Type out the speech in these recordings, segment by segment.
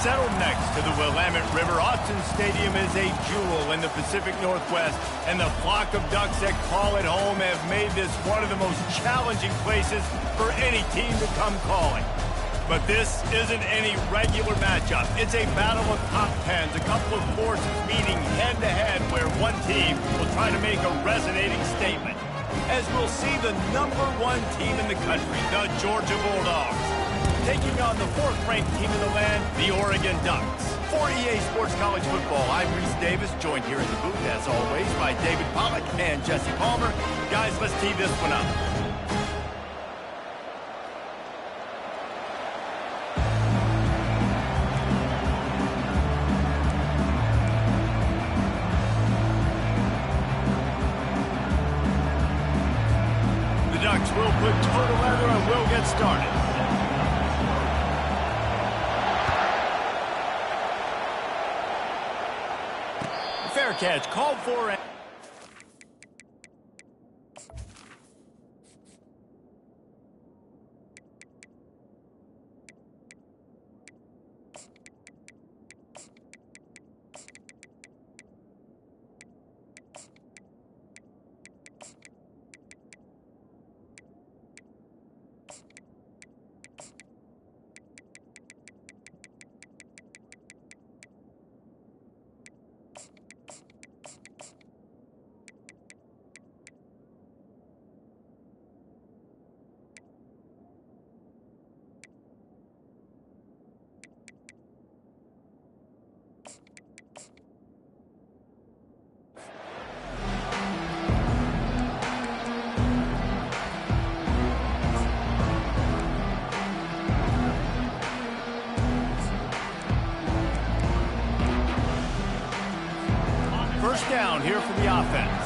Settled next to the Willamette River, Autzen Stadium is a jewel in the Pacific Northwest, and the flock of Ducks that call it home have made this one of the most challenging places for any team to come calling. But this isn't any regular matchup. It's a battle of top tens, a couple of forces meeting head-to-head where one team will try to make a resonating statement. As we'll see the #1 team in the country, the Georgia Bulldogs, taking on the 4th-ranked team in the land, the Oregon Ducks. For EA Sports College Football, I'm Reese Davis, joined here in the booth, as always, by David Pollack and Jesse Palmer. Guys, let's tee this one up. The Ducks will put total leather and will get started. Fair catch, called for. First down here for the offense.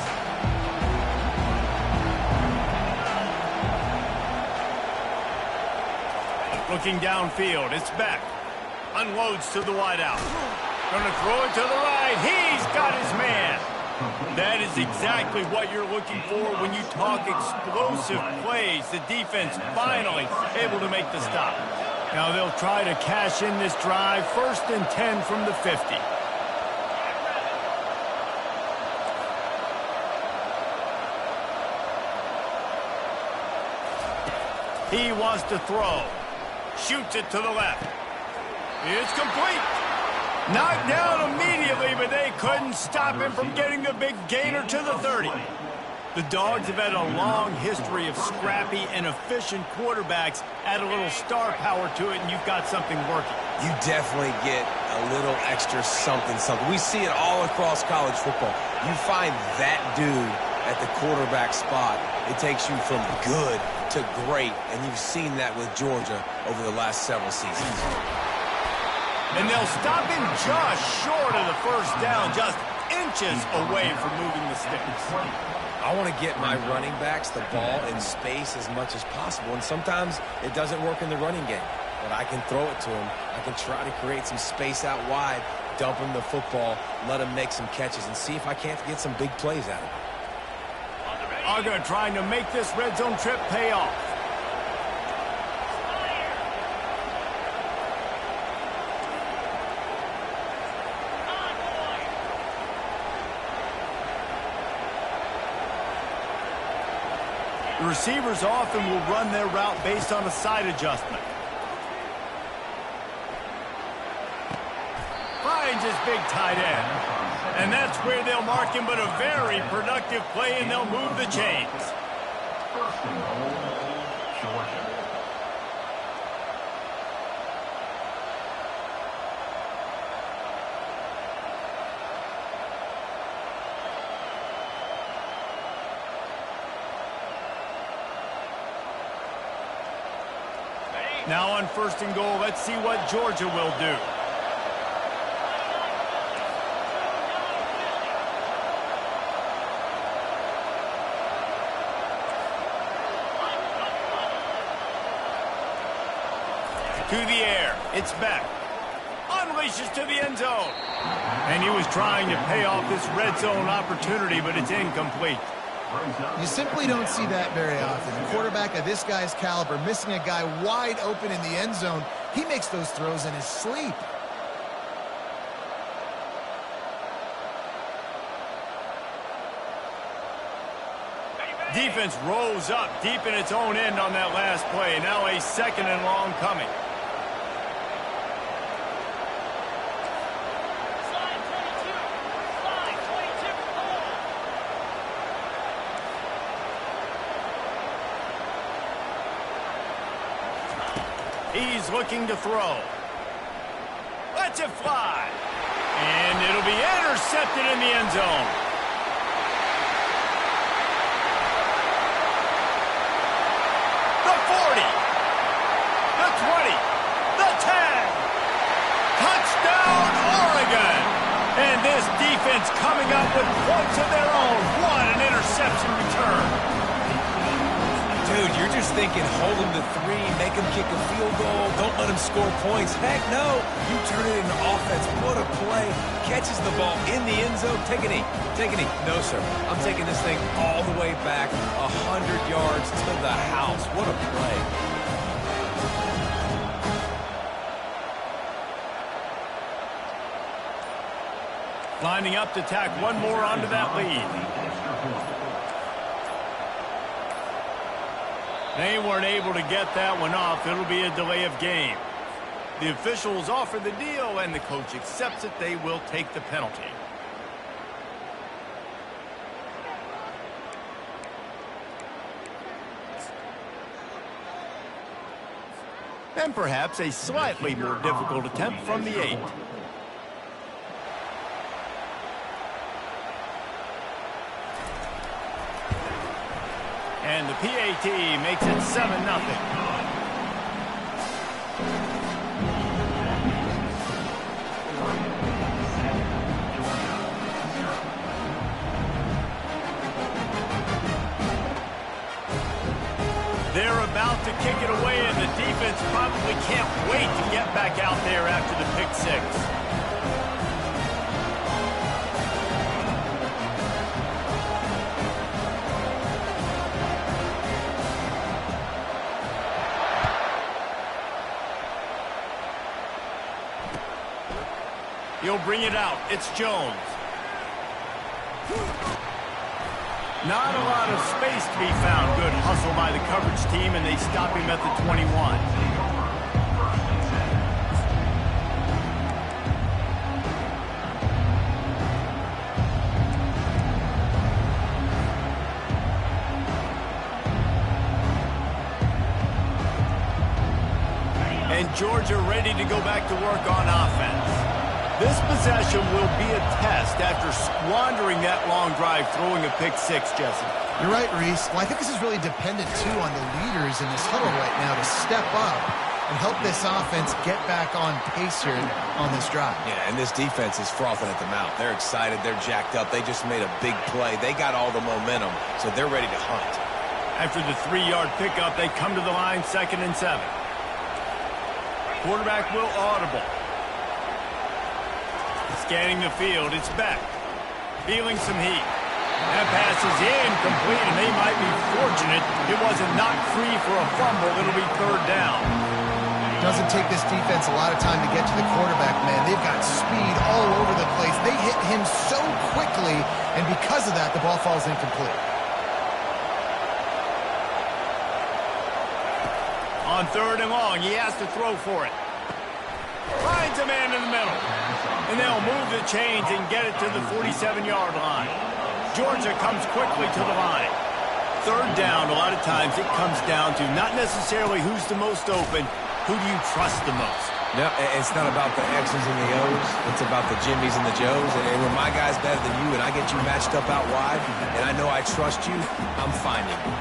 Looking downfield, it's Beck. Unloads to the wideout. Gonna throw it to the right. He's got his man. That is exactly what you're looking for when you talk explosive plays. The defense finally able to make the stop. Now they'll try to cash in this drive. 1st and 10 from the 50. He wants to throw. Shoots it to the left. It's complete. Knocked down immediately, but they couldn't stop him from getting the big gainer to the 30. The Dogs have had a long history of scrappy and efficient quarterbacks. Add a little star power to it, and you've got something working. You definitely get a little extra something. We see it all across college football. You find that dude at the quarterback spot, it takes you from good to great, and you've seen that with Georgia over the last several seasons. And they'll stop him just short of the first down, just inches away from moving the sticks. I want to get my running backs the ball in space as much as possible, and sometimes it doesn't work in the running game, but I can throw it to him. I can try to create some space out wide, dump him the football, let him make some catches, and see if I can't get some big plays out of him. Auger trying to make this red zone trip pay off. The receivers often will run their route based on a side adjustment. Finds his big tight end. And that's where they'll mark him, but a very productive play, and they'll move the chains. First and goal, Georgia. Now on 1st and goal, let's see what Georgia will do. To the air, it's Beck. Unleashes to the end zone. And he was trying to pay off this red zone opportunity, but it's incomplete. You simply don't see that very often. A quarterback of this guy's caliber missing a guy wide open in the end zone. He makes those throws in his sleep. Defense rose up deep in its own end on that last play. Now a 2nd and long coming. He's looking to throw. Lets it fly. And it'll be intercepted in the end zone. The 40. The 20. The 10. Touchdown, Oregon. And this defense coming up with points of their own. What an interception return. Dude, you're just thinking, hold him to 3, make him kick a field goal, don't let him score points. Heck no, you turn it into offense. What a play. Catches the ball in the end zone. Take a knee. Take a knee. No, sir. I'm taking this thing all the way back 100 yards to the house. What a play. Lining up to tack one more onto that lead. They weren't able to get that one off. It'll be a delay of game. The officials offer the deal, and the coach accepts it. They will take the penalty. And perhaps a slightly more difficult attempt from the 8. And the PAT makes it 7-0. They're about to kick it away, and the defense probably can't wait to get back out there after the pick 6. He'll bring it out. It's Jones. Not a lot of space to be found. Good hustle by the coverage team, and they stop him at the 21. And Georgia ready to go back to work on offense. This possession will be a test after squandering that long drive, throwing a pick 6, Jesse. You're right, Reese. Well, I think this is really dependent, too, on the leaders in this huddle right now to step up and help this offense get back on pace here on this drive. Yeah, and this defense is frothing at the mouth. They're excited. They're jacked up. They just made a big play. They got all the momentum, so they're ready to hunt. After the 3-yard pickup, they come to the line, 2nd and 7. Quarterback will audible. Scanning the field, it's Beck. Feeling some heat. That pass is incomplete, and they might be fortunate it wasn't knocked free for a fumble. It'll be 3rd down. Doesn't take this defense a lot of time to get to the quarterback, man. They've got speed all over the place. They hit him so quickly, and because of that, the ball falls incomplete. On 3rd and long, he has to throw for it. Finds a man in the middle. And they'll move the chains and get it to the 47-yard line. Georgia comes quickly to the line. 3rd down, a lot of times it comes down to not necessarily who's the most open, who do you trust the most? No, it's not about the X's and the O's. It's about the Jimmies and the Joes. And when my guy's better than you and I get you matched up out wide and I know I trust you, I'm finding you.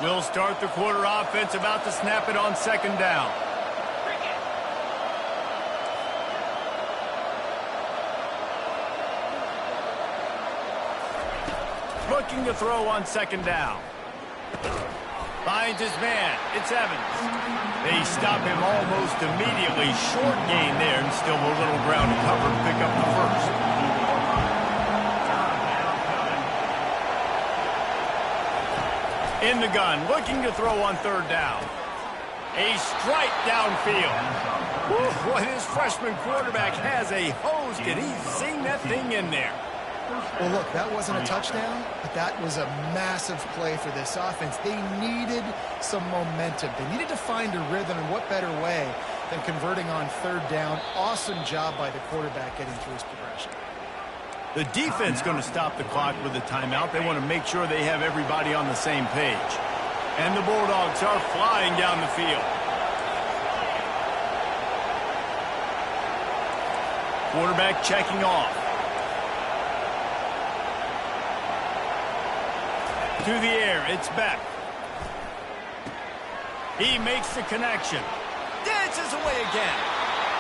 We'll start the quarter offense, about to snap it on 2nd down. Looking to throw on 2nd down. Finds his man. It's Evans. They stop him almost immediately. Short gain there, and still a little ground to cover to pick up the first. In the gun, looking to throw on third down. A strike downfield. Whew, boy, this freshman quarterback has a hose. Can he sing that thing in there? Well, look, that wasn't a touchdown, but that was a massive play for this offense. They needed some momentum. They needed to find a rhythm, and what better way than converting on third down. Awesome job by the quarterback getting through his progression. The defense going to stop the clock with a timeout. They want to make sure they have everybody on the same page. And the Bulldogs are flying down the field. Quarterback checking off. To the air, it's Beck. He makes the connection. Dances away again.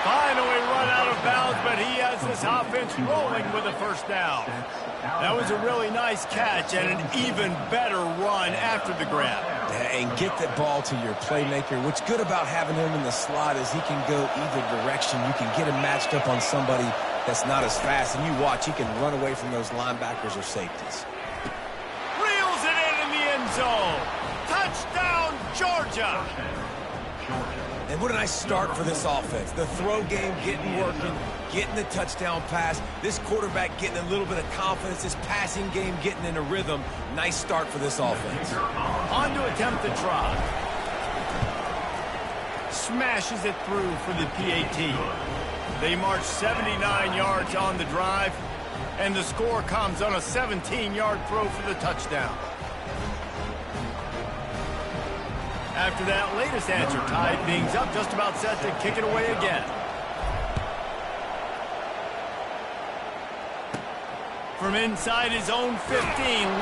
Finally run out of bounds, but he has this offense rolling with a first down. That was a really nice catch and an even better run after the grab. And get the ball to your playmaker. What's good about having him in the slot is he can go either direction. You can get him matched up on somebody that's not as fast, and you watch, he can run away from those linebackers or safeties. Reels it in the end zone. Touchdown, Georgia. And what a nice start for this offense. The throw game getting working, getting the touchdown pass. This quarterback getting a little bit of confidence. This passing game getting in a rhythm. Nice start for this offense. On to attempt the try. Smashes it through for the PAT. They march 79 yards on the drive, and the score comes on a 17-yard throw for the touchdown. After that latest answer, tied things up, just about set to kick it away again. From inside his own 15,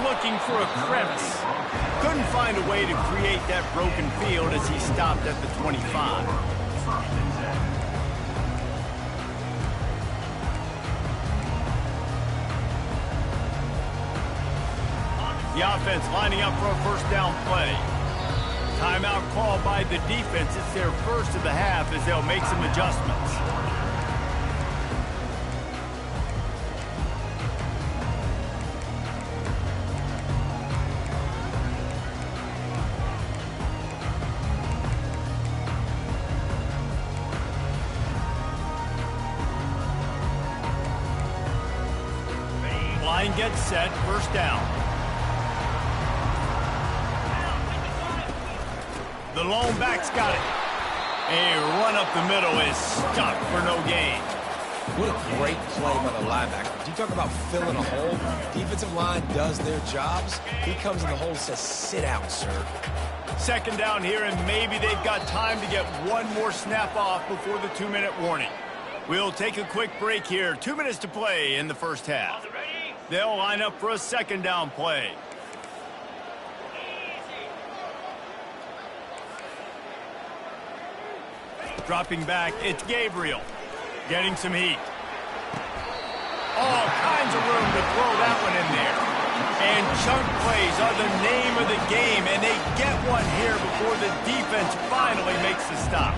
looking for a crevice. Couldn't find a way to create that broken field as he stopped at the 25. The offense lining up for a first down play. Timeout called by the defense. It's their first of the half as they'll make some adjustments. Line gets set, first down. The lone back's got it. A run up the middle is stuck for no gain. What a great play by the linebacker. You talk about filling a hole. Defensive line does their jobs. He comes in the hole and says, sit out, sir. Second down here, and maybe they've got time to get one more snap off before the 2-minute warning. We'll take a quick break here. 2 minutes to play in the first half. They'll line up for a second down play. Dropping back, it's Gabriel. Getting some heat. All kinds of room to throw that one in there. And chunk plays are the name of the game, and they get one here before the defense finally makes the stop.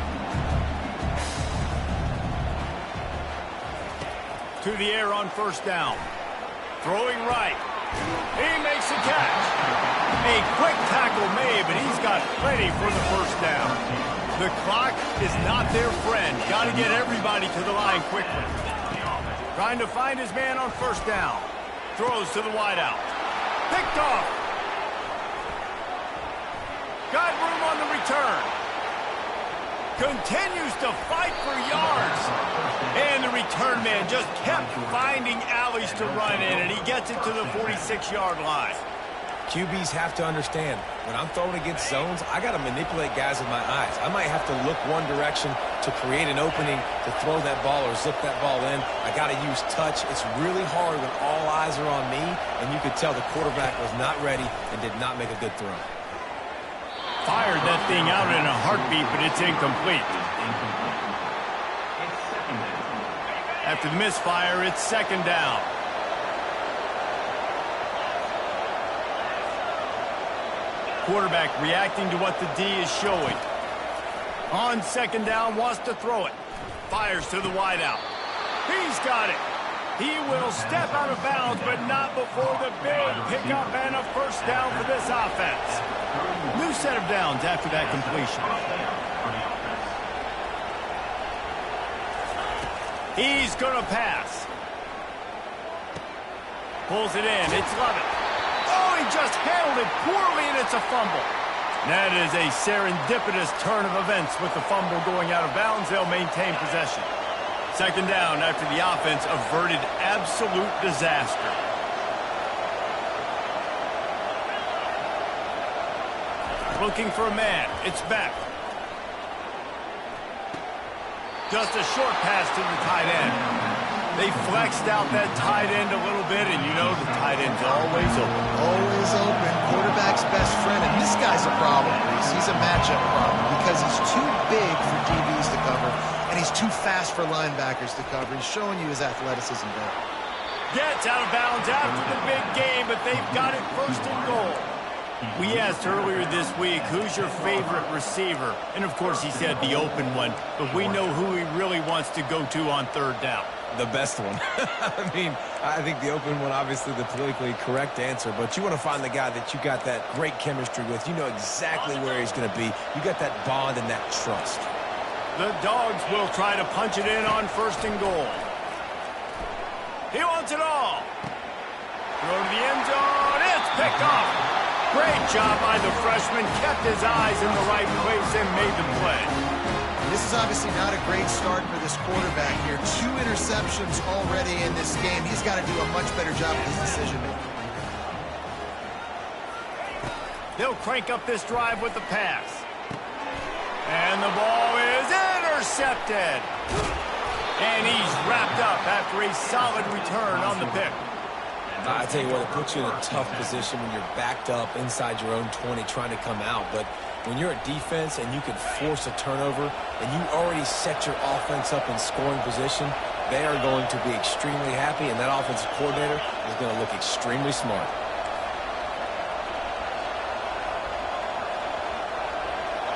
To the air on first down. Throwing right. He makes a catch. A quick tackle made, but he's got plenty for the first down. The clock is not their friend. Got to get everybody to the line quickly. Trying to find his man on first down. Throws to the wideout. Picked off. Got room on the return. Continues to fight for yards. And the return man just kept finding alleys to run in, and he gets it to the 46-yard line. QBs have to understand, when I'm throwing against zones, I got to manipulate guys with my eyes. I might have to look one direction to create an opening to throw that ball or zip that ball in. I got to use touch. It's really hard when all eyes are on me, and you could tell the quarterback was not ready and did not make a good throw. Fired that thing out in a heartbeat, but it's incomplete. After the misfire, it's second down. Quarterback reacting to what the D is showing. On second down, wants to throw it. Fires to the wideout. He's got it. He will step out of bounds, but not before the big pickup and a first down for this offense. New set of downs after that completion. He's going to pass. Pulls it in. It's Lovett. Oh, he just handled it poorly, and it's a fumble. That is a serendipitous turn of events with the fumble going out of bounds. They'll maintain possession. Second down after the offense averted absolute disaster. Looking for a man. It's Beck. Just a short pass to the tight end. They flexed out that tight end a little bit, and you know the tight end's always open. Always open. Quarterback's best friend. And this guy's a problem, Reese. He's a matchup problem because he's too big for DBs to cover, and he's too fast for linebackers to cover. He's showing you his athleticism there. Gets out of bounds after the big game, but they've got it first and goal. We asked earlier this week, who's your favorite receiver? And, of course, he said the open one, but we know who he really wants to go to on third down. The best one. I mean, I think the open one, obviously the politically correct answer, but you want to find the guy that you got that great chemistry with. You know exactly where he's going to be. You got that bond and that trust. The Dogs will try to punch it in on first and goal. He wants it all. Throw to the end zone. It's picked off. Great job by the freshman. Kept his eyes in the right place and made the play. This is obviously not a great start for this quarterback here. 2 interceptions already in this game. He's got to do a much better job with his decision-making. They'll crank up this drive with the pass. And the ball is intercepted. And he's wrapped up after a solid return on the pick. I tell you what, it puts you in a tough position when you're backed up inside your own 20 trying to come out. But when you're at defense and you can force a turnover and you already set your offense up in scoring position, they are going to be extremely happy, and that offensive coordinator is going to look extremely smart.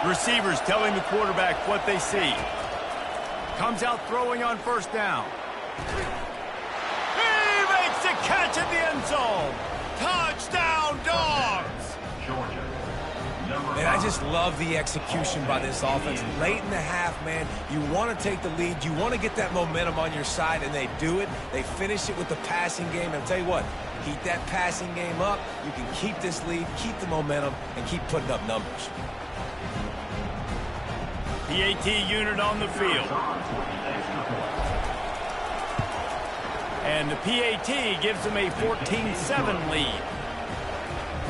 Receivers telling the quarterback what they see. Comes out throwing on first down. To catch at the end zone. Touchdown, Dogs! Georgia. Man, I just love the execution by this offense. Late in the half, man, you want to take the lead. You want to get that momentum on your side, and they do it. They finish it with the passing game. And I'll tell you what, keep that passing game up. You can keep this lead, keep the momentum, and keep putting up numbers. PAT unit on the field. And the PAT gives them a 14-7 lead.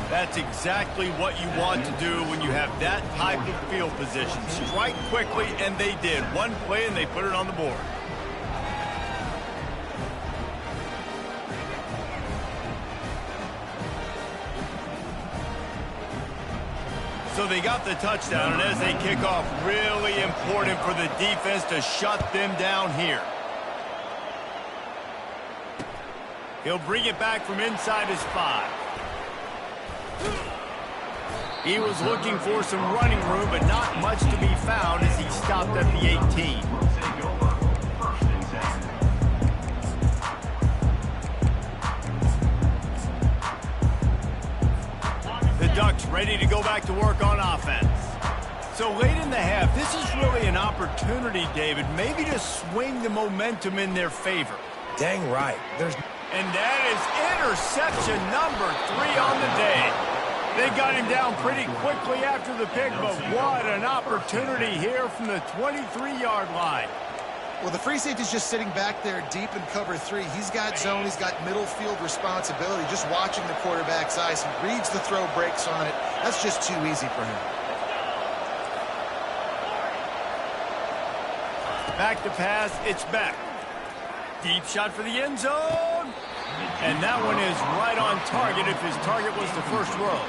That's exactly what you want to do when you have that type of field position. Strike quickly, and they did. One play, and they put it on the board. So they got the touchdown, and as they kick off, really important for the defense to shut them down here. He'll bring it back from inside his 5. He was looking for some running room, but not much to be found as he stopped at the 18. The Ducks ready to go back to work on offense. So late in the half, this is really an opportunity, David, maybe to swing the momentum in their favor. Dang right. And that is interception number 3 on the day. They got him down pretty quickly after the pick, but what an opportunity here from the 23-yard line. Well, the free safety's just sitting back there deep in cover 3. He's got zone. He's got middle field responsibility. Just watching the quarterback's eyes. He reads the throw, breaks on it. That's just too easy for him. Back to pass. It's Beck. Deep shot for the end zone. And that one is right on target if his target was the first row.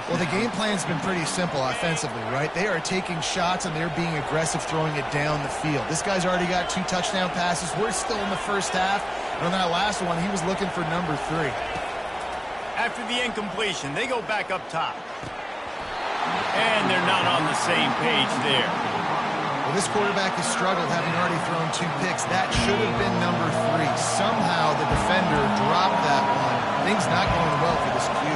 Well, the game plan's been pretty simple offensively, right? They are taking shots, and they're being aggressive throwing it down the field. This guy's already got 2 touchdown passes. We're still in the first half. And on that last one, he was looking for number 3. After the incompletion, they go back up top. And they're not on the same page there. Well, this quarterback has struggled, having already thrown 2 picks. That should have been number 3. Somehow the defender dropped that one. Things not going well for this Q.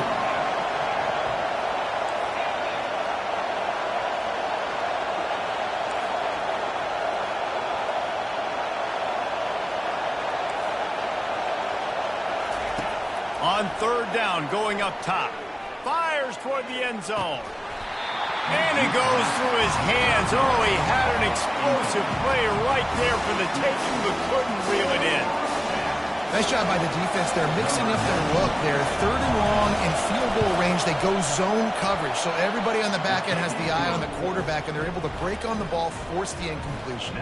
On 3rd down, going up top. Fires toward the end zone. And it goes through his hands. Oh, he had an explosive play right there for the taking, but couldn't reel it in. Nice job by the defense. They're mixing up their look. They're 3rd and long in field goal range. They go zone coverage. So everybody on the back end has the eye on the quarterback, and they're able to break on the ball, force the incompletion.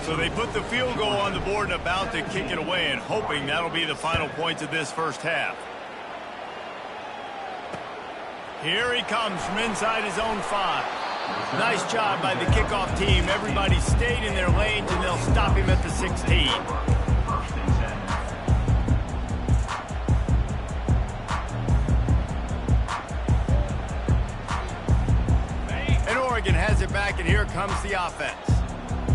So they put the field goal on the board and about to kick it away, and hoping that'll be the final points of this first half. Here he comes from inside his own 5. Nice job by the kickoff team. Everybody stayed in their lanes, and they'll stop him at the 16. And Oregon has it back, and here comes the offense.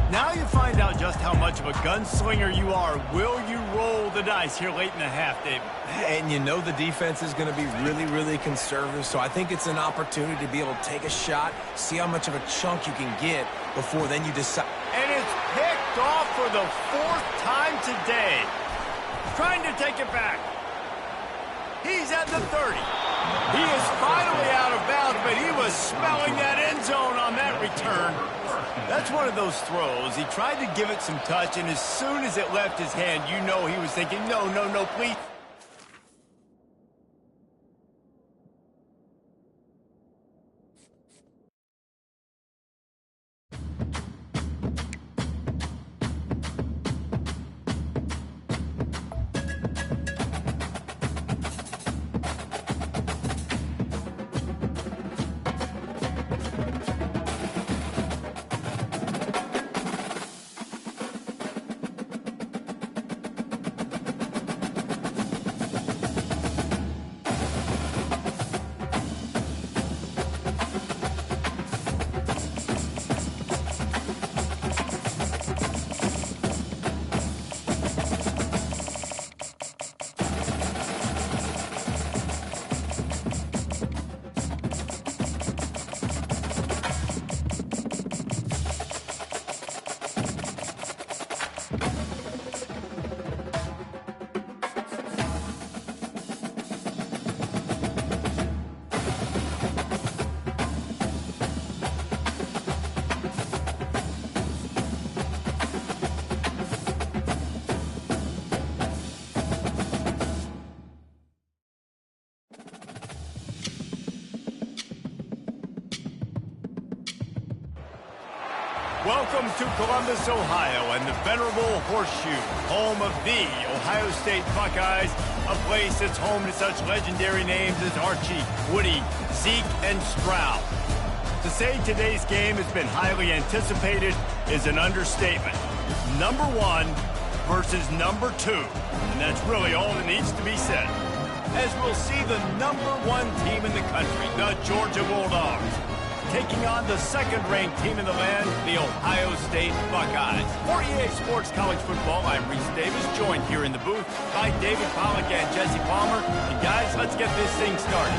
Now you find out just how much of a gunslinger you are. Will you roll the dice here late in the half, David? And you know the defense is going to be really, really conservative, so I think it's an opportunity to be able to take a shot, see how much of a chunk you can get before then you decide. And it's picked off for the 4th time today. Trying to take it back. He's at the 30. He is finally out of bounds, but he was smelling that end zone on that return. That's one of those throws. He tried to give it some touch, and as soon as it left his hand, you know he was thinking, no, no, no, please. Welcome to Columbus, Ohio, and the venerable Horseshoe, home of the Ohio State Buckeyes, a place that's home to such legendary names as Archie, Woody, Zeke, and Stroud. To say today's game has been highly anticipated is an understatement. Number 1 versus number 2, and that's really all that needs to be said. As we'll see the number 1 team in the country, the Georgia Bulldogs, taking on the 2nd-ranked team in the land, the Ohio State Buckeyes. For EA Sports College Football, I'm Reese Davis, joined here in the booth by David Pollack and Jesse Palmer. And guys, let's get this thing started.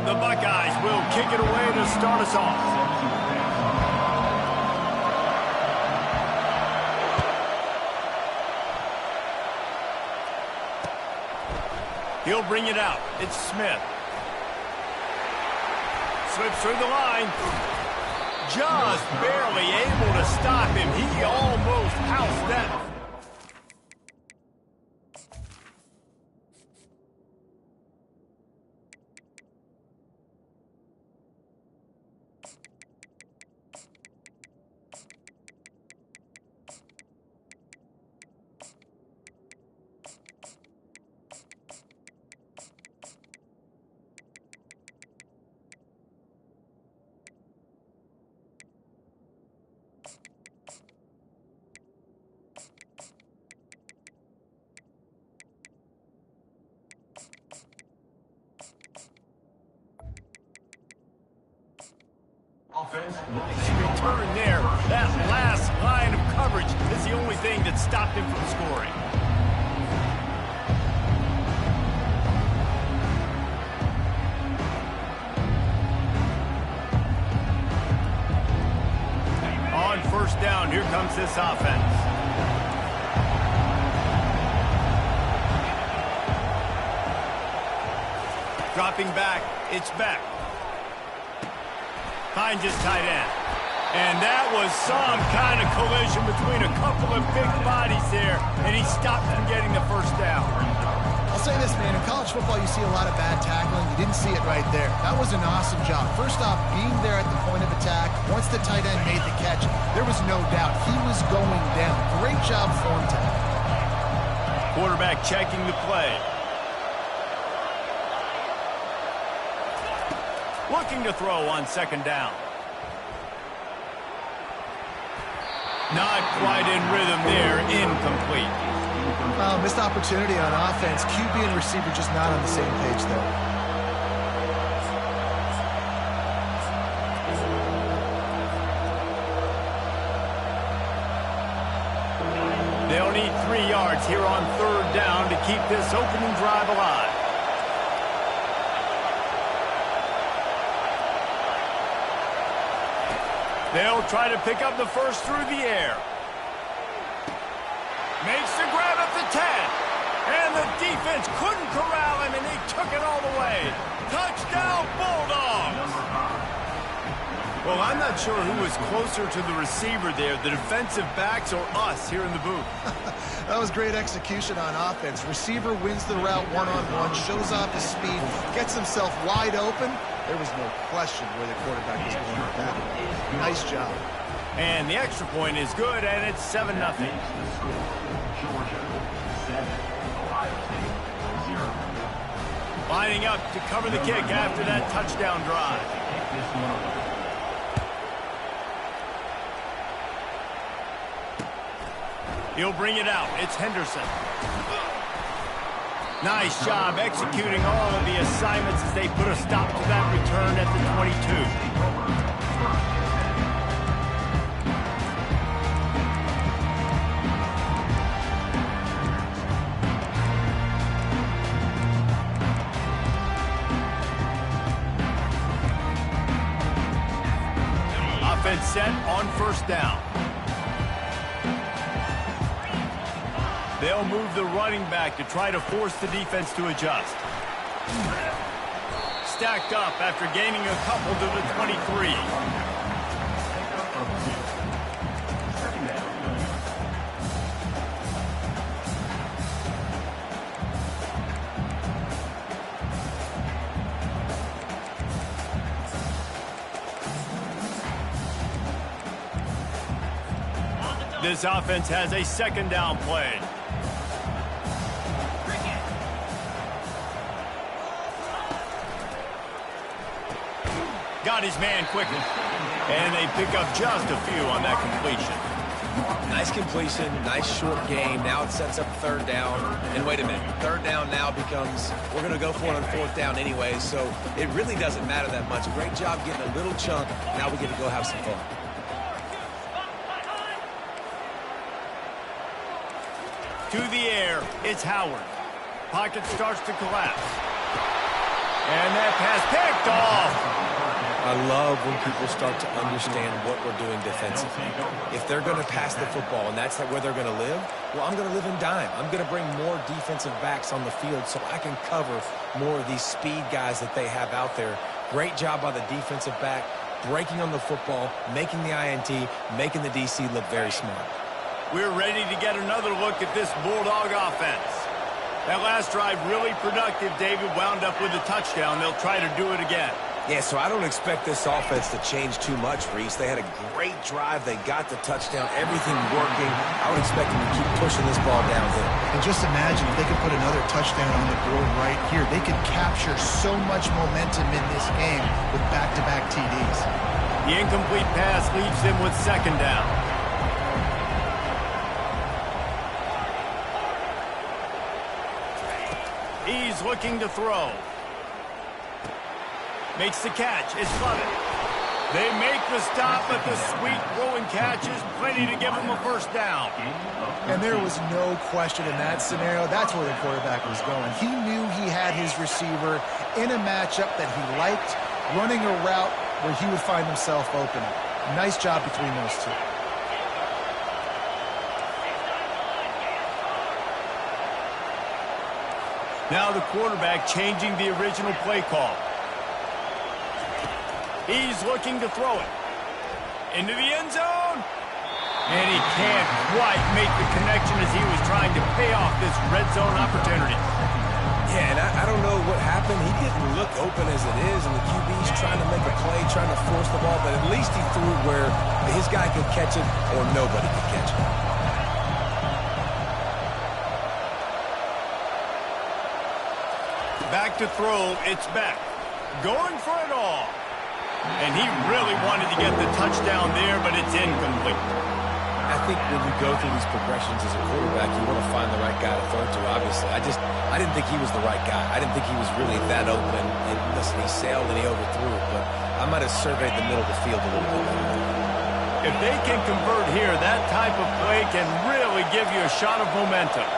The Buckeyes will kick it away to start us off. He'll bring it out. It's Smith. Slips through the line. Just barely able to stop him. He almost housed that. Return there. That last line of coverage is the only thing that stopped him from scoring. On first down, here comes this offense. Dropping back, it's Beck. Finds his tight end. And that was some kind of collision between a couple of big bodies there, and he stopped from getting the first down. I'll say this, man. In college football, you see a lot of bad tackling. You didn't see it right there. That was an awesome job. First off, being there at the point of attack. Once the tight end made the catch, there was no doubt he was going down. Great job form tackle. Quarterback checking the play. Looking to throw on second down. Not quite in rhythm there, incomplete. Missed opportunity on offense. QB and receiver just not on the same page there. They'll need 3 yards here on third down to keep this opening drive alive. They'll try to pick up the first through the air. Makes the grab at the 10. And the defense couldn't corral him, and they took it all the way. Touchdown, Bulldogs! Well, I'm not sure who was closer to the receiver there, the defensive backs or us here in the booth. That was great execution on offense. Receiver wins the route one-on-one, shows off his speed, gets himself wide open. There was no question where the quarterback was going with that. Nice job. And the extra point is good, and it's 7-0. Georgia 7, Ohio State 0. Lining up to cover the kick after that touchdown drive. He'll bring it out. It's Henderson. Nice job executing all of the assignments as they put a stop to that return at the 22. Offense set on first down. They'll move the running back to try to force the defense to adjust. Stacked up after gaining a couple to the 23. This offense has a second down play. Got his man quickly. And they pick up just a few on that completion. Nice completion, nice short game. Now it sets up third down. And wait a minute, third down now becomes, we're going to go for it on fourth down anyway, so it really doesn't matter that much. Great job getting a little chunk. Now we get to go have some fun. To the air, it's Howard. Pocket starts to collapse. And that pass picked off. I love when people start to understand what we're doing defensively. If they're going to pass the football and that's where they're going to live, well, I'm going to live in dime. I'm going to bring more defensive backs on the field so I can cover more of these speed guys that they have out there. Great job by the defensive back, breaking on the football, making the INT, making the DC look very smart. We're ready to get another look at this Bulldog offense. That last drive really productive. David wound up with a touchdown. They'll try to do it again. Yeah, so I don't expect this offense to change too much, Reese. They had a great drive. They got the touchdown. Everything working. I would expect them to keep pushing this ball downhill. And just imagine if they could put another touchdown on the board right here. They could capture so much momentum in this game with back-to-back TDs. The incomplete pass leaves them with second down. He's looking to throw. Makes the catch. It's Lovett. They make the stop, but the sweet throwing catch is plenty to give them a first down. And there was no question in that scenario. That's where the quarterback was going. He knew he had his receiver in a matchup that he liked, running a route where he would find himself open. Nice job between those two. Now the quarterback changing the original play call. He's looking to throw it into the end zone. And he can't quite make the connection as he was trying to pay off this red zone opportunity. Yeah, and I don't know what happened. He didn't look open as it is, and the QB's trying to make a play, trying to force the ball, but at least he threw it where his guy could catch it or nobody could catch it. Back to throw, it's Beck. Going for it all. And he really wanted to get the touchdown there, but it's incomplete. I think when you go through these progressions as a quarterback, you want to find the right guy to throw to, obviously. I didn't think he was the right guy. I didn't think he was really that open. And listen, he sailed and he overthrew it, but I might have surveyed the middle of the field a little bit better. If they can convert here, that type of play can really give you a shot of momentum.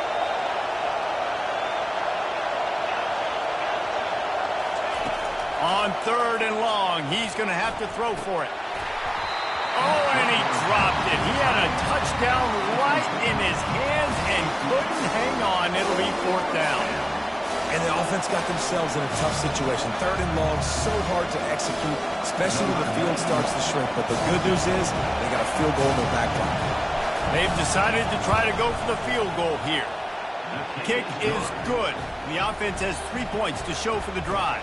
On 3rd and long, he's going to have to throw for it. Oh, and he dropped it. He had a touchdown right in his hands and couldn't hang on. It'll be 4th down. And the offense got themselves in a tough situation. 3rd and long, so hard to execute, especially when the field starts to shrink. But the good news is they got a field goal in their back pocket. They've decided to try to go for the field goal here. Kick is good. The offense has 3 points to show for the drive.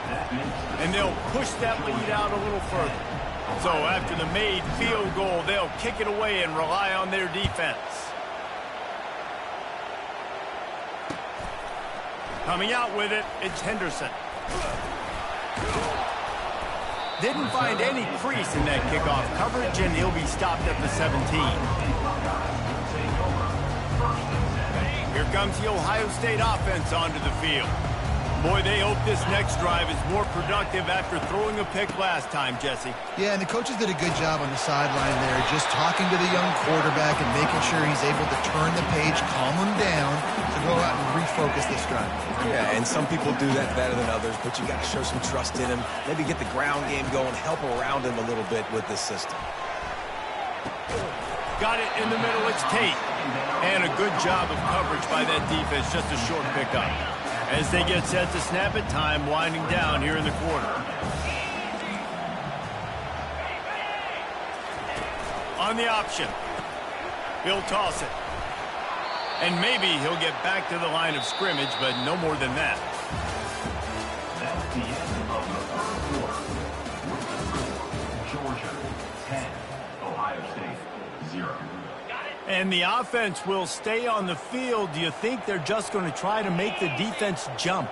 And they'll push that lead out a little further. So after the made field goal, they'll kick it away and rely on their defense. Coming out with it, it's Henderson. Didn't find any crease in that kickoff coverage, and he'll be stopped at the 17. Here comes the Ohio State offense onto the field. Boy, they hope this next drive is more productive after throwing a pick last time, Jesse. Yeah, and the coaches did a good job on the sideline there, just talking to the young quarterback and making sure he's able to turn the page, calm him down, to go out and refocus this drive. Yeah, and some people do that better than others, but you got to show some trust in him, maybe get the ground game going, help around him a little bit with this system. Got it in the middle, it's Tate. And a good job of coverage by that defense, just a short pickup. As they get set to snap it, time winding down here in the quarter. On the option, he'll toss it. And maybe he'll get back to the line of scrimmage, but no more than that. That's the end of the 3rd quarter. Georgia 10, Ohio State 0. And the offense will stay on the field. Do you think they're just going to try to make the defense jump?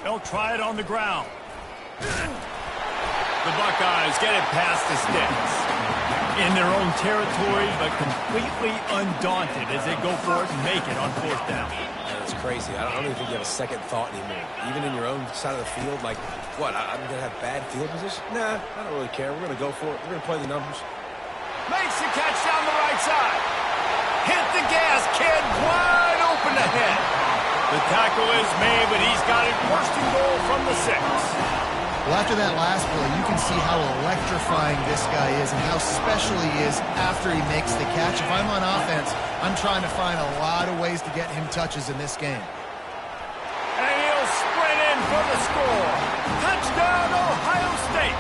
They'll try it on the ground. The Buckeyes get it past the sticks. In their own territory, but completely undaunted as they go for it and make it on 4th down. That's crazy. I don't even think you have a second thought anymore. Even in your own side of the field, like, what, I'm going to have bad field position? Nah, I don't really care. We're going to go for it. We're going to play the numbers. Makes the catch down the right side. Hit the gas, kid. Wide open ahead. The tackle is made, but he's got it 1st and goal from the 6. Well, after that last play, you can see how electrifying this guy is and how special he is after he makes the catch. If I'm on offense, I'm trying to find a lot of ways to get him touches in this game. And he'll sprint in for the score. Touchdown, Ohio State.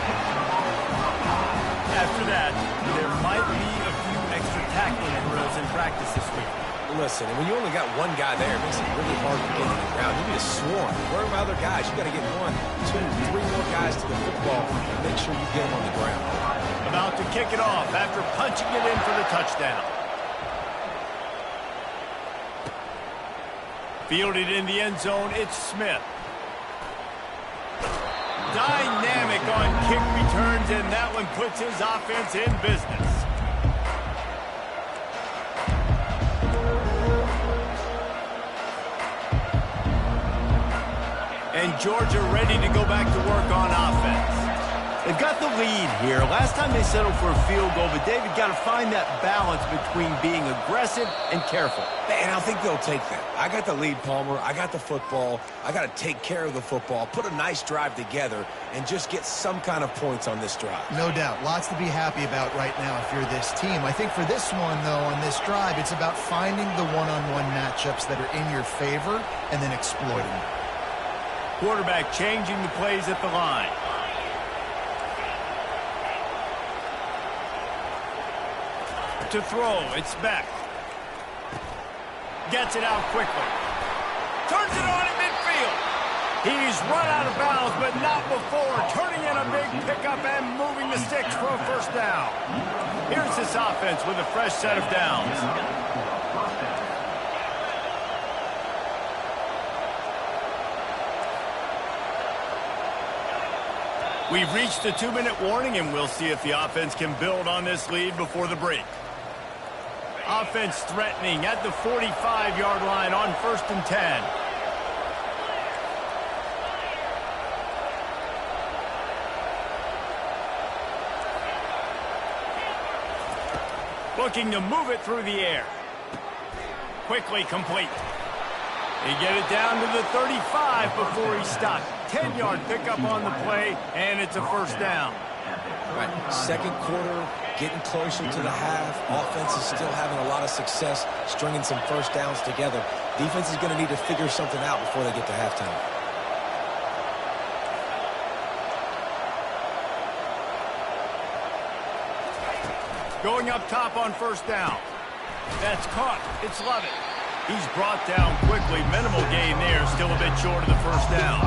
After that, there might be a few extra tackling drills in practice this week. Listen, when you only got one guy there, it makes it really hard to get to the ground. You need a swarm. Where are my other guys? You got to get 1, 2, 3 more guys to the football and make sure you get them on the ground. About to kick it off after punching it in for the touchdown. Fielded in the end zone, it's Smith. Dynamic on kick returns, and that one puts his offense in business. And Georgia ready to go back to work on offense. They've got the lead here. Last time they settled for a field goal, but David got to find that balance between being aggressive and careful. And I think they'll take that. I got the lead, Palmer. I got the football. I got to take care of the football, put a nice drive together, and just get some kind of points on this drive. No doubt. Lots to be happy about right now if you're this team. I think for this one, though, on this drive, it's about finding the one-on-one matchups that are in your favor and then exploiting them. Quarterback changing the plays at the line. To throw, it's Beck. Gets it out quickly. Turns it on at midfield. He's run out of bounds, but not before. Turning in a big pickup and moving the sticks for a first down. Here's this offense with a fresh set of downs. We've reached the 2-minute warning, and we'll see if the offense can build on this lead before the break. Offense threatening at the 45-yard line on 1st and 10. Looking to move it through the air. Quickly complete. They get it down to the 35 before he's stopped. 10-yard pickup on the play, and it's a first down. Right, second quarter, getting closer to the half. Offense is still having a lot of success stringing some first downs together. Defense is going to need to figure something out before they get to halftime. Going up top on first down. That's caught. It's Lovett. He's brought down quickly. Minimal gain there. Still a bit short of the first down.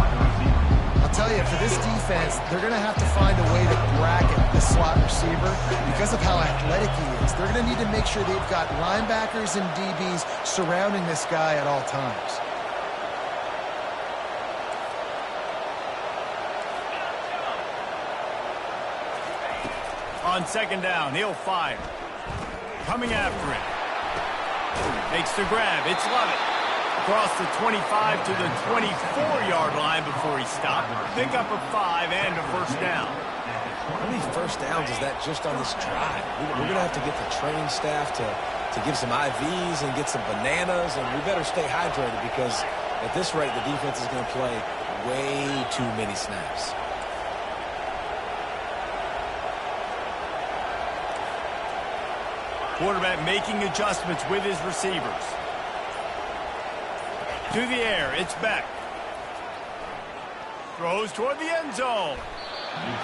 I'll tell you, for this defense, they're going to have to find a way to bracket the slot receiver because of how athletic he is. They're going to need to make sure they've got linebackers and DBs surrounding this guy at all times. On second down, he'll fire. Coming after it. Makes the grab. It's Lovett. Across the 25 to the 24-yard line before he stopped. Pick up a 5 and a first down. How many first downs is that just on this drive? We're going to have to get the training staff to give some IVs and get some bananas, and we better stay hydrated because at this rate, the defense is going to play way too many snaps. Quarterback making adjustments with his receivers. To the air, it's Beck. Throws toward the end zone.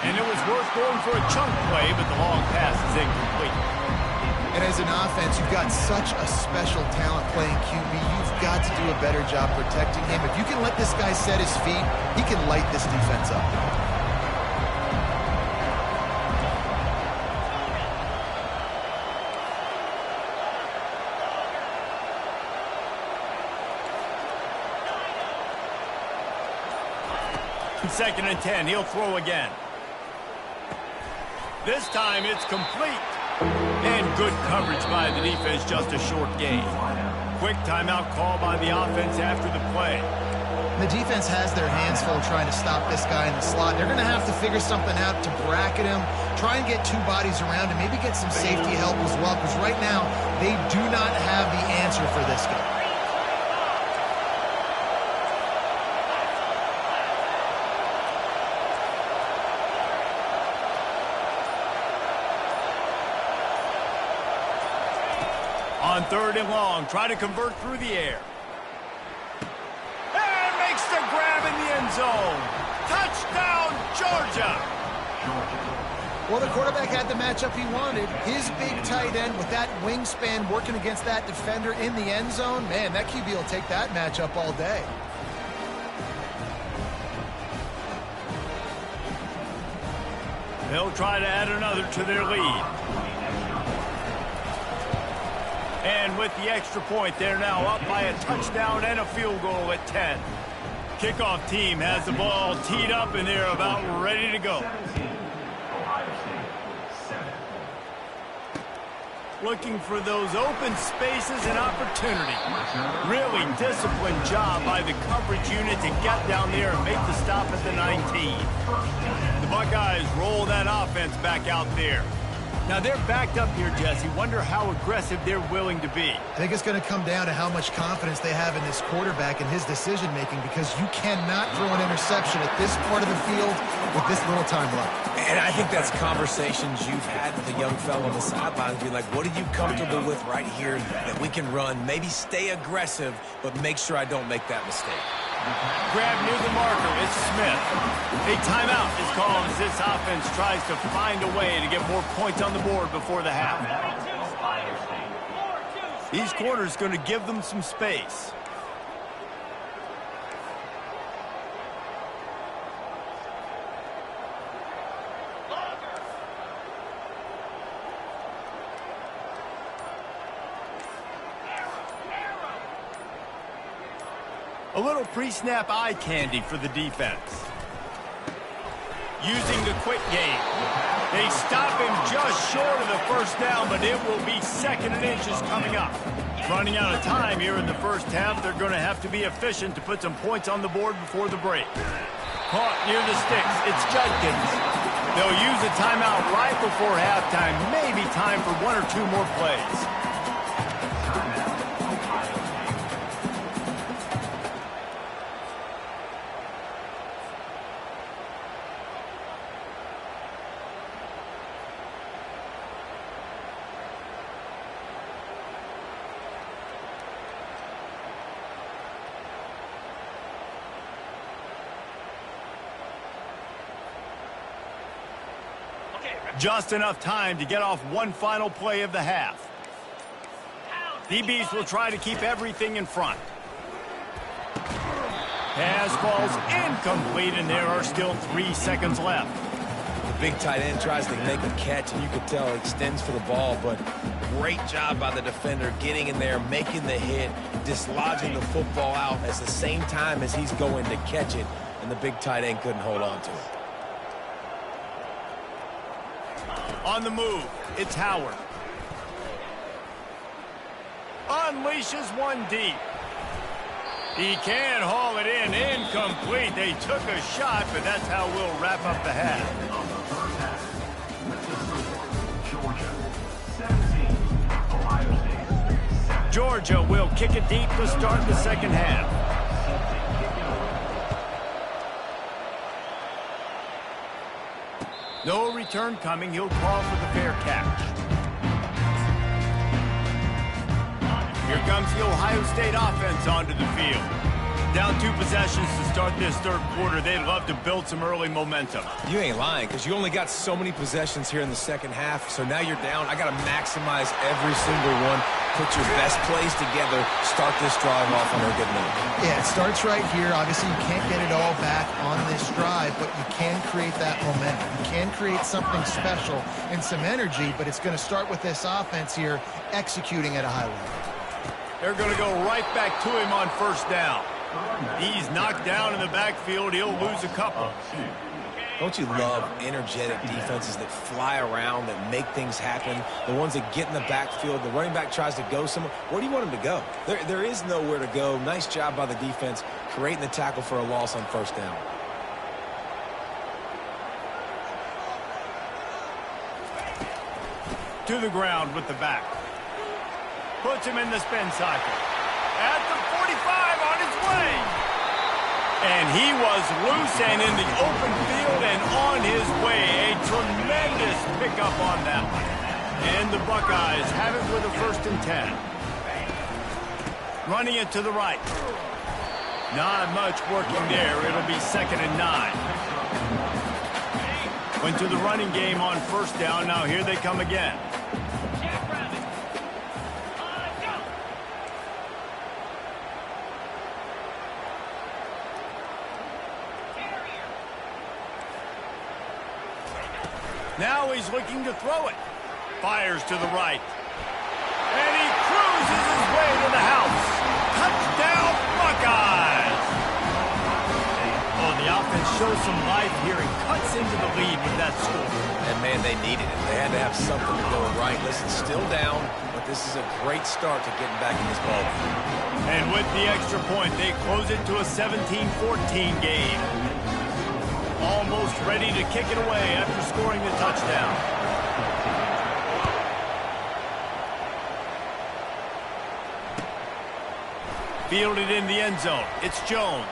And it was worth going for a chunk play, but the long pass is incomplete. And as an offense, you've got such a special talent playing QB. You've got to do a better job protecting him. If you can let this guy set his feet, he can light this defense up. Second and 10, he'll throw again. This time it's complete. And good coverage by the defense, just a short gain. Quick timeout call by the offense after the play. The defense has their hands full trying to stop this guy in the slot. They're going to have to figure something out to bracket him, try and get two bodies around him, maybe get some safety help as well, because right now they do not have the answer for this guy. On third and long, try to convert through the air. And makes the grab in the end zone. Touchdown, Georgia. Well, the quarterback had the matchup he wanted. His big tight end with that wingspan working against that defender in the end zone. Man, that QB will take that matchup all day. They'll try to add another to their lead. And with the extra point, they're now up by a touchdown and a field goal at 10. Kickoff team has the ball teed up, and they're about ready to go. looking for those open spaces and opportunity. Really disciplined job by the coverage unit to get down there and make the stop at the 19. The Buckeyes roll that offense back out there. Now they're backed up here, Jesse. Wonder how aggressive they're willing to be. I think it's going to come down to how much confidence they have in this quarterback and his decision-making, because you cannot throw an interception at this part of the field with this little time left. And I think that's conversations you've had with the young fellow on the sidelines, being like, what are you comfortable with right here that we can run? Maybe stay aggressive, but make sure I don't make that mistake. Grab near the marker. It's Smith. A timeout is called as this offense tries to find a way to get more points on the board before the half. These corners going to give them some space. A little pre-snap eye candy for the defense. Using the quick game. They stop him just short of the first down, but it will be 2nd and inches coming up. Running out of time here in the first half, they're going to have to be efficient to put some points on the board before the break. Caught near the sticks. It's Judkins. They'll use a timeout right before halftime. Maybe time for 1 or 2 more plays. Just enough time to get off one final play of the half. DBs will try to keep everything in front. Pass falls incomplete, and there are still 3 seconds left. The big tight end tries to make a catch, and you can tell he extends for the ball, but great job by the defender getting in there, making the hit, dislodging the football out at the same time as he's going to catch it, and the big tight end couldn't hold on to it. On the move, it's Howard. Unleashes one deep. He can haul it in. Incomplete. They took a shot, but that's how we'll wrap up the half. Georgia will kick it deep to start the second half. No return coming. He'll call for the fair catch. Here comes the Ohio State offense onto the field. Down 2 possessions to start this third quarter. They'd love to build some early momentum. You ain't lying, because you only got so many possessions here in the second half, so now you're down. I got to maximize every single one. Put your best plays together. Start this drive off on a good note. Yeah, it starts right here. Obviously, you can't get it all back on this drive, but you can create that momentum. You can create something special and some energy, but it's going to start with this offense here executing at a high level. They're going to go right back to him on first down. He's knocked down in the backfield. He'll lose a couple. Don't you love energetic defenses that fly around, that make things happen? The ones that get in the backfield, the running back tries to go somewhere. Where do you want him to go? There is nowhere to go. Nice job by the defense creating the tackle for a loss on first down. To the ground with the back. Puts him in the spin cycle. At the 45 on his way. And he was loose and in the open field and on his way. A tremendous pickup on that one. And the Buckeyes have it with a 1st and 10. Running it to the right. Not much working there. It'll be 2nd and 9. Went to the running game on first down. Now here they come again. Now he's looking to throw it. Fires to the right. And he cruises his way to the house. Touchdown, Buckeyes! Oh, the offense shows some life here and cuts into the lead with that score. And, man, Man, they needed it. They had to have something going right. Listen, still down, but this is a great start to getting back in this ball game. And with the extra point, they close it to a 17-14 game. Almost ready to kick it away after scoring the touchdown. Fielded in the end zone. It's Jones.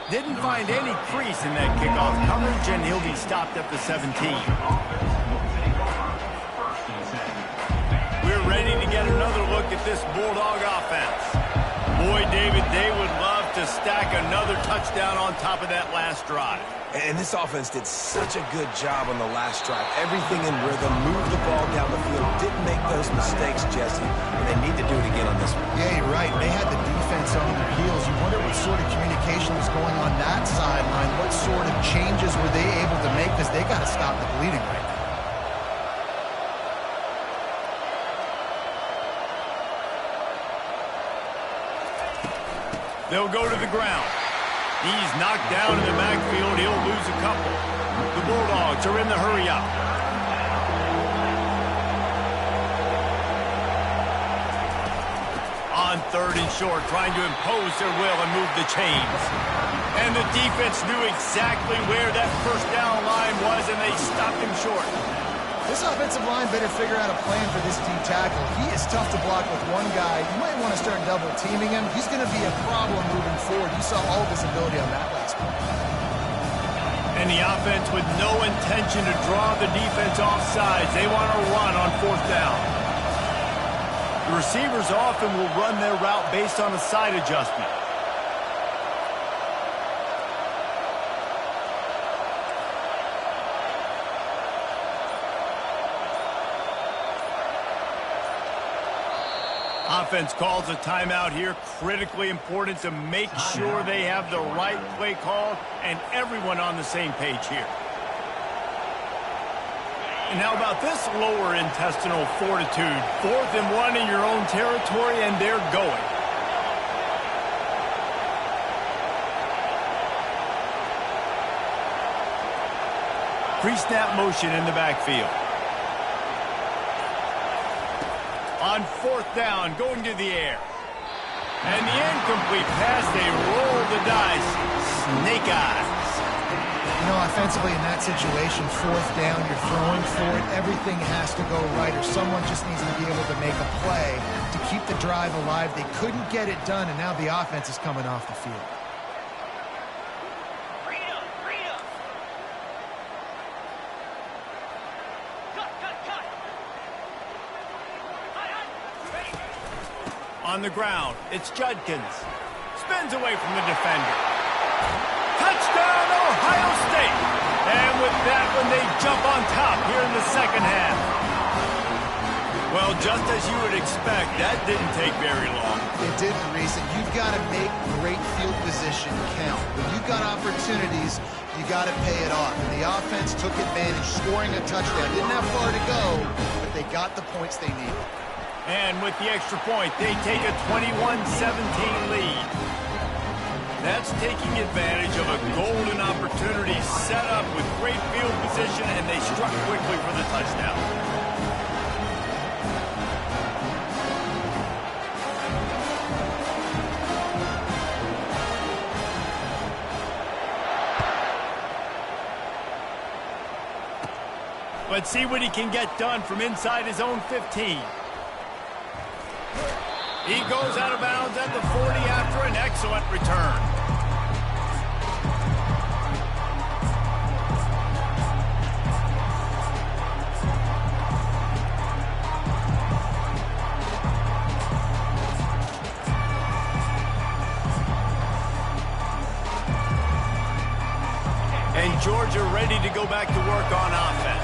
Didn't find any crease in that kickoff coverage, and he'll be stopped at the 17. We're ready to get another look at this Bulldog offense. Boy, David, they would love to stack another touchdown on top of that last drive. And this offense did such a good job on the last drive. Everything in rhythm, moved the ball down the field, didn't make those mistakes, Jesse, and they need to do it again on this one. Yeah, you're right. They had the defense on their heels. You wonder what sort of communication was going on that sideline. What sort of changes were they able to make, because they got to stop the bleeding right now. They'll go to the ground. He's knocked down in the backfield. He'll lose a couple. The Bulldogs are in the hurry up. On third and short, trying to impose their will and move the chains. And the defense knew exactly where that first down line was, and they stopped him short. This offensive line better figure out a plan for this D tackle. He is tough to block with one guy. You might want to start double teaming him. He's going to be a problem moving forward. You saw all of his ability on that last play. And the offense with no intention to draw the defense off sides. They want to run on fourth down. The receivers often will run their route based on a side adjustment. Offense calls a timeout here. Critically important to make sure they have the right play call and everyone on the same page here. And how about this lower intestinal fortitude? 4th and 1 in your own territory, and they're going. Pre-snap motion in the backfield. On fourth down, going to the air. And the incomplete pass, they roll the dice. Snake eyes. You know, offensively in that situation, fourth down, you're throwing for it. Everything has to go right, or someone just needs to be able to make a play to keep the drive alive. They couldn't get it done, and now the offense is coming off the field. On the ground, it's Judkins. Spins away from the defender. Touchdown, Ohio State! And with that one, they jump on top here in the second half. Well, just as you would expect, that didn't take very long. It didn't, Reese. You've got to make great field position count. When you've got opportunities, you got to pay it off. And the offense took advantage, scoring a touchdown. Didn't have far to go, but they got the points they needed. And with the extra point, they take a 21-17 lead. That's taking advantage of a golden opportunity set up with great field position, and they struck quickly for the touchdown. Let's see what he can get done from inside his own 15. He goes out of bounds at the 40 after an excellent return. And Georgia ready to go back to work on offense.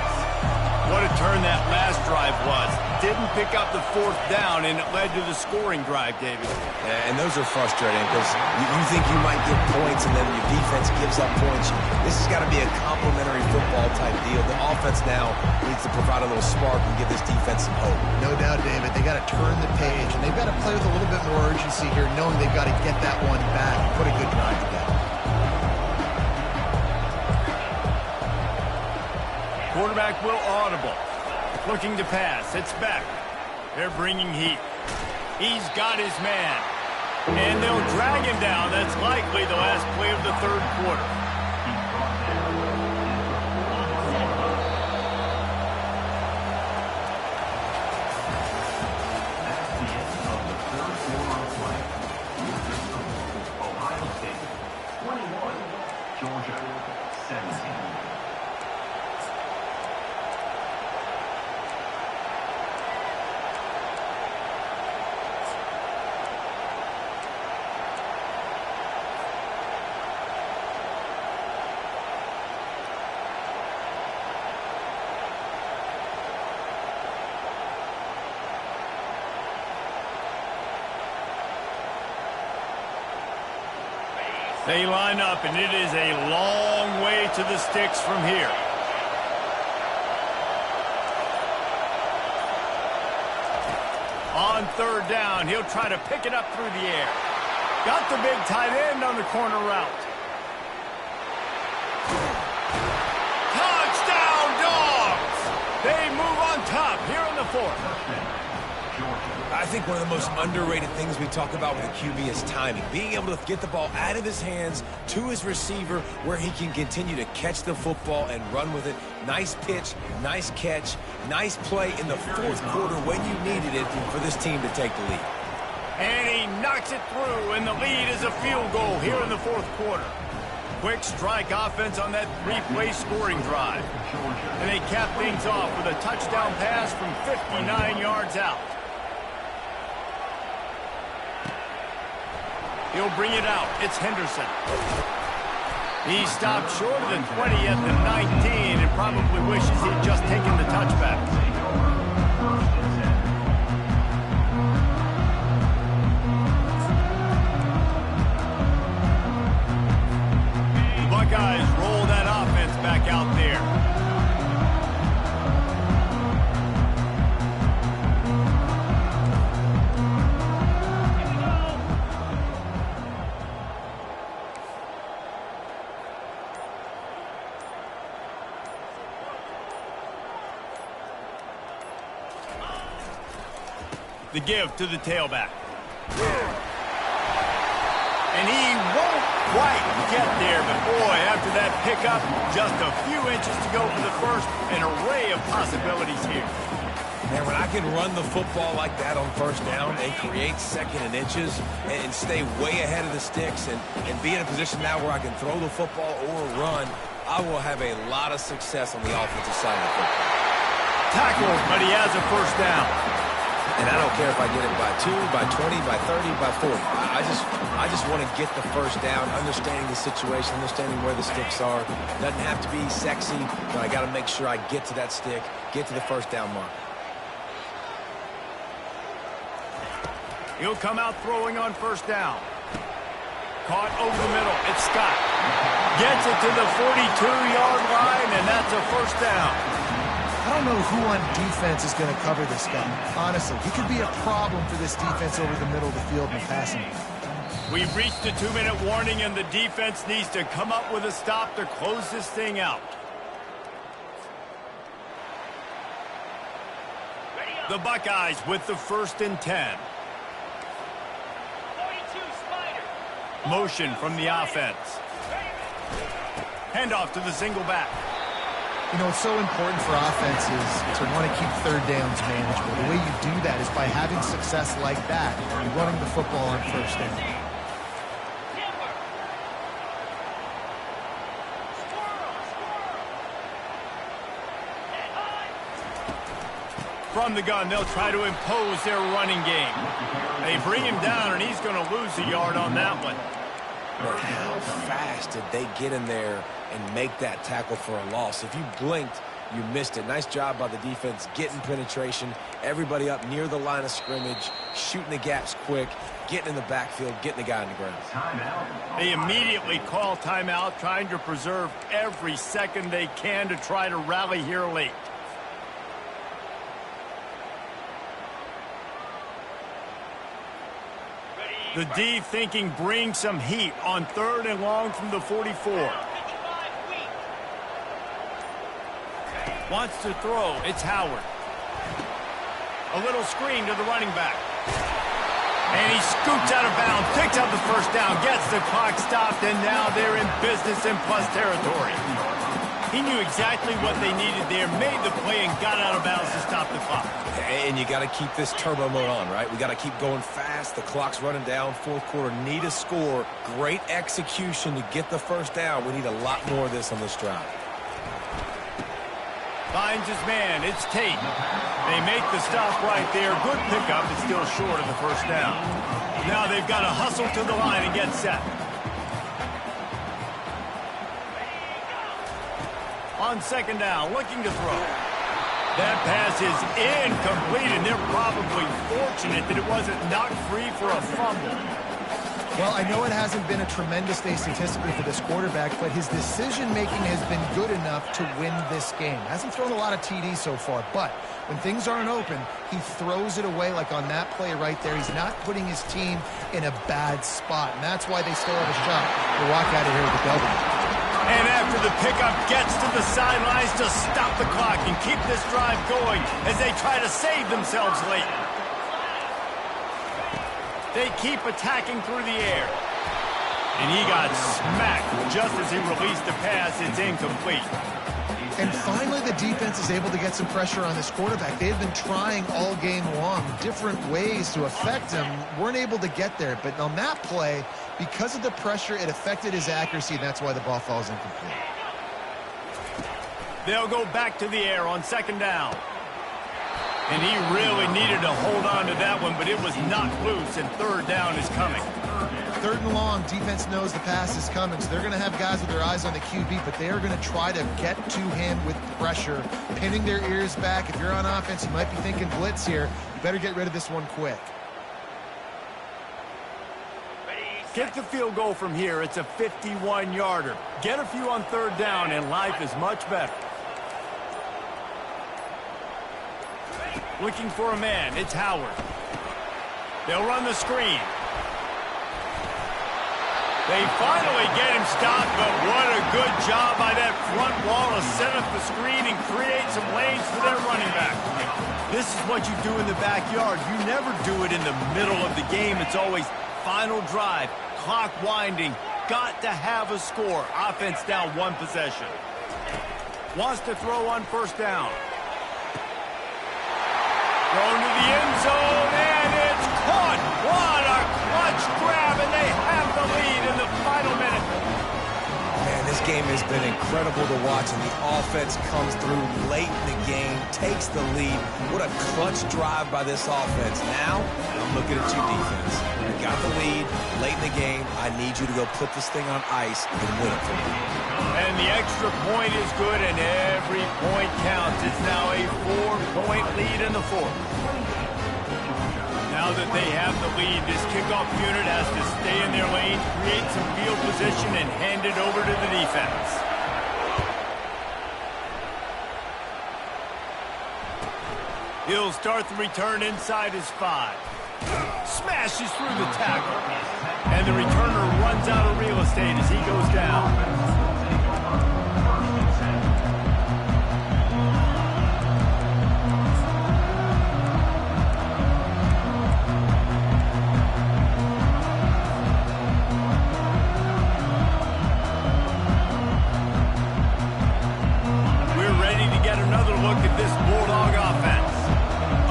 What a turn that last drive was. Didn't pick up the fourth down, and it led to the scoring drive, David. Yeah, and those are frustrating because you think you might get points, and then your defense gives up points. This has got to be a complementary football-type deal. The offense now needs to provide a little spark and give this defense some hope. No doubt, David. They got to turn the page, and they've got to play with a little bit more urgency here, knowing they've got to get that one back and put a good drive together. Quarterback will audible. Looking to pass. It's back. They're bringing heat. He's got his man. And they'll drag him down. That's likely the last play of the third quarter. Ohio State 21, Georgia 17. They line up, and it is a long way to the sticks from here. On third down, he'll try to pick it up through the air. Got the big tight end on the corner route. Touchdown, Dogs! They move on top here in the fourth. I think one of the most underrated things we talk about with a QB is timing. Being able to get the ball out of his hands to his receiver where he can continue to catch the football and run with it. Nice pitch, nice catch, nice play in the fourth quarter when you needed it for this team to take the lead. And he knocks it through, and the lead is a field goal here in the fourth quarter. Quick strike offense on that three-play scoring drive. And they cap things off with a touchdown pass from 59 yards out. He'll bring it out. It's Henderson. He stopped short of the 20 at the 19 and probably wishes he'd just taken the touchback. The Buckeyes roll that offense back out there. The give to the tailback. And he won't quite get there, but boy, after that pickup, just a few inches to go for the first, an array of possibilities here. Man, when I can run the football like that on first down and create second and inches and stay way ahead of the sticks and be in a position now where I can throw the football or run, I will have a lot of success on the offensive side of the football. Tackled, but he has a first down. And I don't care if I get it by 2, by 20, by 30, by 40. I just want to get the first down, understanding the situation, understanding where the sticks are. Doesn't have to be sexy, but I got to make sure I get to that stick, get to the first down mark. He'll come out throwing on first down. Caught over the middle. It's Scott. Gets it to the 42-yard line, and that's a first down. I don't know who on defense is going to cover this guy. Honestly, he could be a problem for this defense over the middle of the field in the passing game. We've reached the 2-minute warning, and the defense needs to come up with a stop to close this thing out. The Buckeyes with the 1st and 10. Motion from the offense. Handoff to the single back. You know, it's so important for offenses to want to keep third downs manageable. The way you do that is by having success like that, running the football on first down. From the gun, they'll try to impose their running game. They bring him down, and he's going to lose a yard on that one. But how fast did they get in there and make that tackle for a loss? If you blinked, you missed it. Nice job by the defense getting penetration. Everybody up near the line of scrimmage, shooting the gaps quick, getting in the backfield, getting the guy on the ground. Timeout. They immediately call timeout, trying to preserve every second they can to try to rally here late. The D thinking bring some heat on 3rd and long from the 44. Wants to throw. It's Howard. A little screen to the running back. And he scoots out of bounds, picks up the first down, gets the clock stopped, and now they're in business in plus territory. He knew exactly what they needed there, made the play, and got out of bounds to stop the clock. And you got to keep this turbo mode on, right? We got to keep going fast. The clock's running down. Fourth quarter, need a score. Great execution to get the first down. We need a lot more of this on this drive. Finds his man. It's Tate. They make the stop right there. Good pickup. It's still short of the first down. Now they've got to hustle to the line and get set. On second down, looking to throw. That pass is incomplete, and they're probably fortunate that it wasn't knocked free for a fumble. Well, I know it hasn't been a tremendous day statistically for this quarterback, but his decision-making has been good enough to win this game. Hasn't thrown a lot of TDs so far, but when things aren't open, he throws it away like on that play right there. He's not putting his team in a bad spot, and that's why they still have a shot to walk out of here with the W. And after the pickup, gets to the sidelines to stop the clock and keep this drive going as they try to save themselves late. They keep attacking through the air. And he got smacked just as he released the pass. It's incomplete. And finally, the defense is able to get some pressure on this quarterback. They've been trying all game long different ways to affect him. Weren't able to get there. But on that play, because of the pressure, it affected his accuracy, and that's why the ball falls incomplete. They'll go back to the air on second down. And he really needed to hold on to that one, but it was knocked loose, and third down is coming. Third and long, defense knows the pass is coming, so they're going to have guys with their eyes on the QB, but they are going to try to get to him with pressure, pinning their ears back. If you're on offense, you might be thinking blitz here. You better get rid of this one quick. Get the field goal from here. It's a 51-yarder. Get a few on third down, and life is much better. Looking for a man. It's Howard. They'll run the screen. They finally get him stopped, but what a good job by that front wall to set up the screen and create some lanes for their running back. This is what you do in the backyard. You never do it in the middle of the game. It's always final drive, clock winding, got to have a score. Offense down one possession. Wants to throw on first down. Thrown to the end zone, and it's caught. What a clutch grab, and they have the lead in the final minute. Man, this game has been incredible to watch, and the offense comes through late in the game, takes the lead. What a clutch drive by this offense. Now, I'm looking at you, defense. You got the lead late in the game. I need you to go put this thing on ice and win it for me. And the extra point is good, and every point counts. It's now a 4-point lead in the fourth. Now that they have the lead, this kickoff unit has to stay in their lane, create some field position, and hand it over to the defense. He'll start the return inside his 5. Smashes through the tackle. And the returner runs out of real estate as he goes down.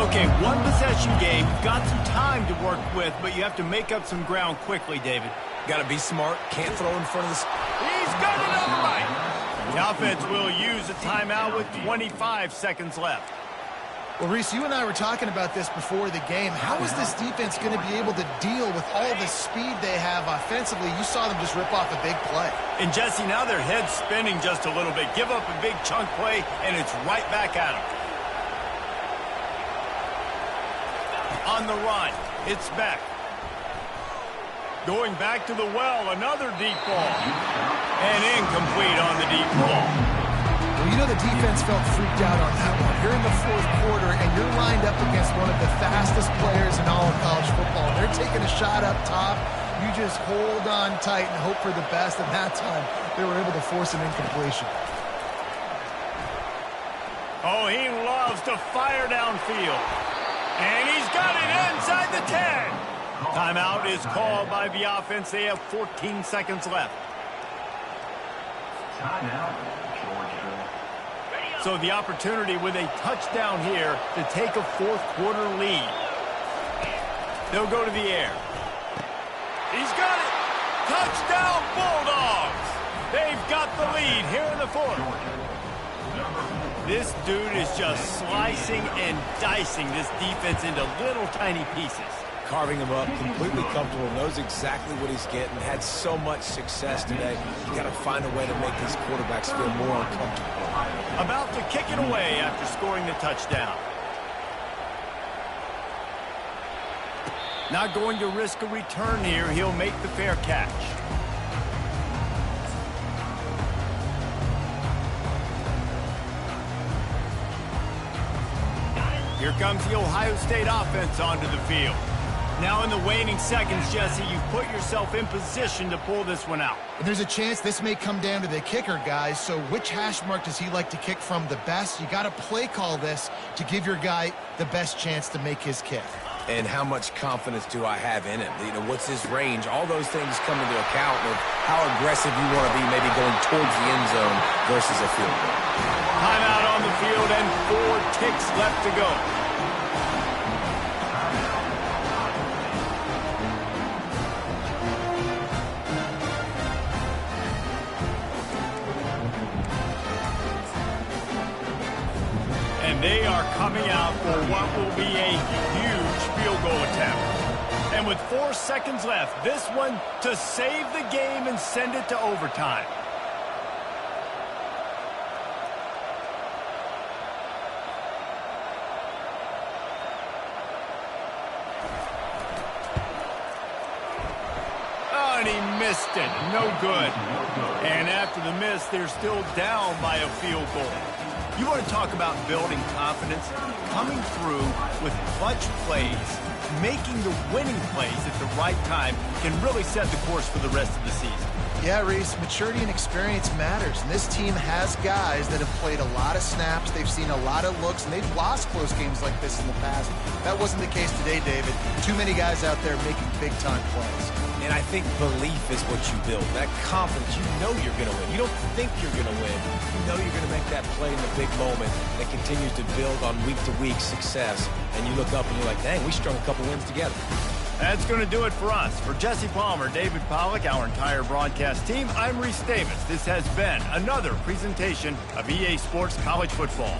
Okay, one possession game, got some time to work with, but you have to make up some ground quickly, David. Got to be smart, can't throw in front of the... He's got it upright. The offense will use a timeout with 25 seconds left. Well, Reese, you and I were talking about this before the game. How is this defense going to be able to deal with all the speed they have offensively? You saw them just rip off a big play. And, Jesse, now their head's spinning just a little bit. Give up a big chunk play, and it's right back at them. On the run, it's Beck. Going back to the well, another deep ball. And incomplete on the deep ball. Well, you know the defense felt freaked out on that one. You're in the fourth quarter, and you're lined up against one of the fastest players in all of college football. They're taking a shot up top. You just hold on tight and hope for the best. And that time, they were able to force an incompletion. Oh, he loves to fire downfield. And he's got it inside the 10. Timeout is called by the offense. They have 14 seconds left. Timeout, Georgia. So the opportunity with a touchdown here to take a fourth quarter lead. They'll go to the air. He's got it. Touchdown Bulldogs. They've got the lead here in the fourth. This dude is just slicing and dicing this defense into little tiny pieces. Carving him up, completely comfortable, knows exactly what he's getting, had so much success today. You got to find a way to make these quarterbacks feel more uncomfortable. About to kick it away after scoring the touchdown. Not going to risk a return here. He'll make the fair catch. Here comes the Ohio State offense onto the field. Now in the waning seconds, Jesse, you've put yourself in position to pull this one out. And there's a chance this may come down to the kicker, guys. So which hash mark does he like to kick from the best? You got to play call this to give your guy the best chance to make his kick. And how much confidence do I have in him? You know, what's his range? All those things come into account of how aggressive you want to be, maybe going towards the end zone versus a field goal. Timeout on the field and 4 ticks left to go. And they are coming out for what will be a huge field goal attempt. And with 4 seconds left, this one to save the game and send it to overtime. Oh, and he missed it. No good. And after the miss, they're still down by a field goal. You want to talk about building confidence? Coming through with clutch plays, making the winning plays at the right time can really set the course for the rest of the season. Yeah, Reese, maturity and experience matters. And this team has guys that have played a lot of snaps. They've seen a lot of looks, and they've lost close games like this in the past. That wasn't the case today, David. Too many guys out there making big-time plays. And I think belief is what you build. That confidence, you know you're going to win. You don't think you're going to win. You know you're going to make that play in the big moment that continues to build on week-to-week success. And you look up and you're like, dang, we strung a couple wins together. That's going to do it for us. For Jesse Palmer, David Pollack, our entire broadcast team, I'm Reese Davis. This has been another presentation of EA Sports College Football.